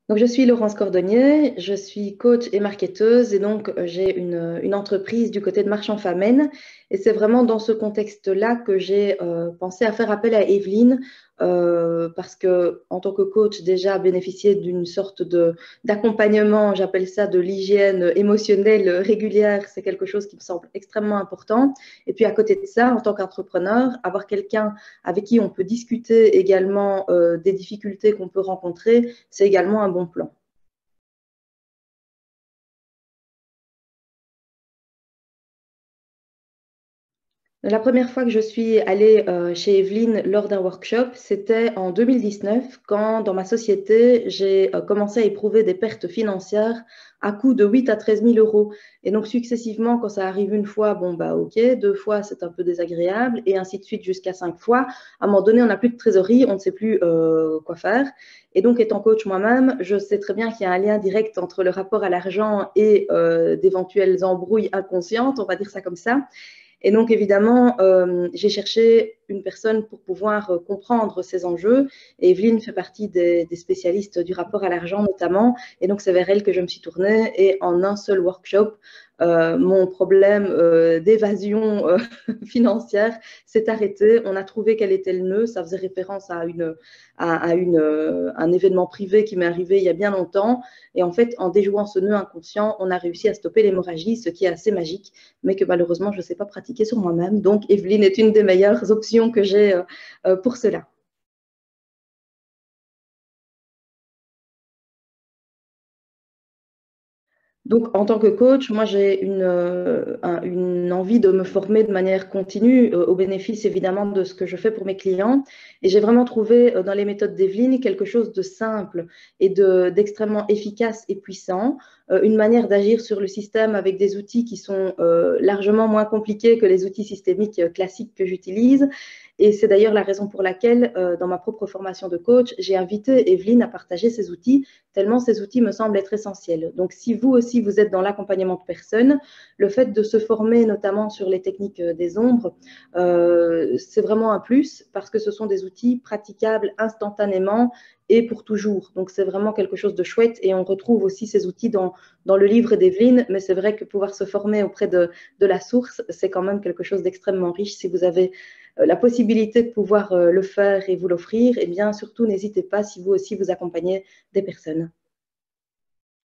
Donc, je suis Laurence Cordonnier, je suis coach et marketeuse et donc j'ai une entreprise du côté de Marchand Famenne. Et c'est vraiment dans ce contexte-là que j'ai pensé à faire appel à Evelyne parce que en tant que coach, déjà bénéficier d'une sorte d'accompagnement, j'appelle ça de l'hygiène émotionnelle régulière, c'est quelque chose qui me semble extrêmement important. Et puis à côté de ça, en tant qu'entrepreneur, avoir quelqu'un avec qui on peut discuter également des difficultés qu'on peut rencontrer, c'est également un bon plan. La première fois que je suis allée chez Evelyne lors d'un workshop, c'était en 2019, quand dans ma société, j'ai commencé à éprouver des pertes financières à coût de 8 à 13 000 euros. Et donc, successivement, quand ça arrive une fois, bon, bah, OK, deux fois, c'est un peu désagréable, et ainsi de suite jusqu'à cinq fois. À un moment donné, on n'a plus de trésorerie, on ne sait plus quoi faire. Et donc, étant coach moi-même, je sais très bien qu'il y a un lien direct entre le rapport à l'argent et d'éventuelles embrouilles inconscientes, on va dire ça comme ça. Et donc, évidemment, j'ai cherché une personne pour pouvoir comprendre ces enjeux. Et Evelyne fait partie des spécialistes du rapport à l'argent, notamment. Et donc, c'est vers elle que je me suis tournée. Et en un seul workshop, mon problème d'évasion financière s'est arrêté. On a trouvé quel était le nœud. Ça faisait référence à un événement privé qui m'est arrivé il y a bien longtemps. Et en fait, en déjouant ce nœud inconscient, on a réussi à stopper l'hémorragie, ce qui est assez magique, mais que malheureusement, je ne sais pas pratiquer sur moi-même. Donc, Evelyne est une des meilleures options que j'ai pour cela. Donc, en tant que coach, moi, j'ai une envie de me former de manière continue, au bénéfice évidemment de ce que je fais pour mes clients. Et j'ai vraiment trouvé dans les méthodes d'Evelyne quelque chose de simple et d'extrêmement efficace et puissant. Une manière d'agir sur le système avec des outils qui sont largement moins compliqués que les outils systémiques classiques que j'utilise. Et c'est d'ailleurs la raison pour laquelle, dans ma propre formation de coach, j'ai invité Evelyne à partager ces outils tellement ces outils me semblent être essentiels. Donc, si vous aussi, vous êtes dans l'accompagnement de personnes, le fait de se former notamment sur les techniques des ombres, c'est vraiment un plus parce que ce sont des outils praticables instantanément et pour toujours. Donc, c'est vraiment quelque chose de chouette et on retrouve aussi ces outils dans le livre d'Evelyne, mais c'est vrai que pouvoir se former auprès de la source, c'est quand même quelque chose d'extrêmement riche. Si vous avez la possibilité de pouvoir le faire et vous l'offrir, eh bien, surtout, n'hésitez pas si vous aussi vous accompagnez des personnes.